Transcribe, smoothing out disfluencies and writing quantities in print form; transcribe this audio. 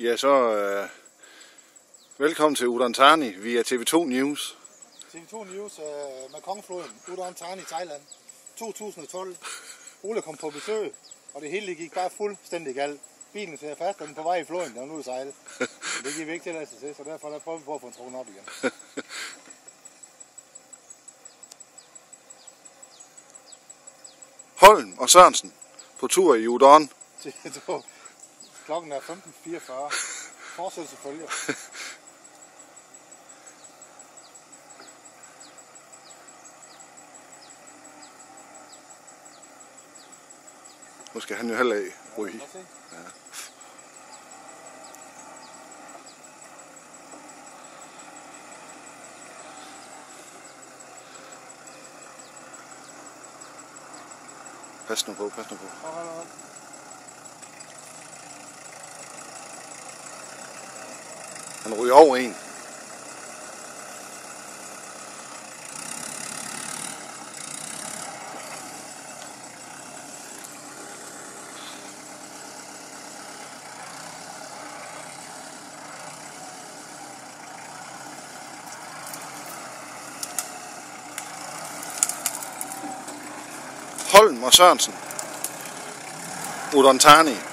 Ja, så velkommen til Udon Thani via TV2 News. TV2 News med Kongefloden, Udon Thani, Thailand, 2012. Ole kom på besøg, og det hele gik bare fuldstændig galt. Bilen sidder fast, og den på vej i floden, der er nu at sejle. Det gik vi ikke tilladelse til, så derfor prøver vi på at få den trukket op igen. Holm og Sørensen på tur i Udon. Klokken er 15.44. Fortsættelse følger. Nu skal han jo heller ikke ryge. Ja. Pas nu på, pas nu på. Han ryger over en. Holm og Sørensen. Udon Thani.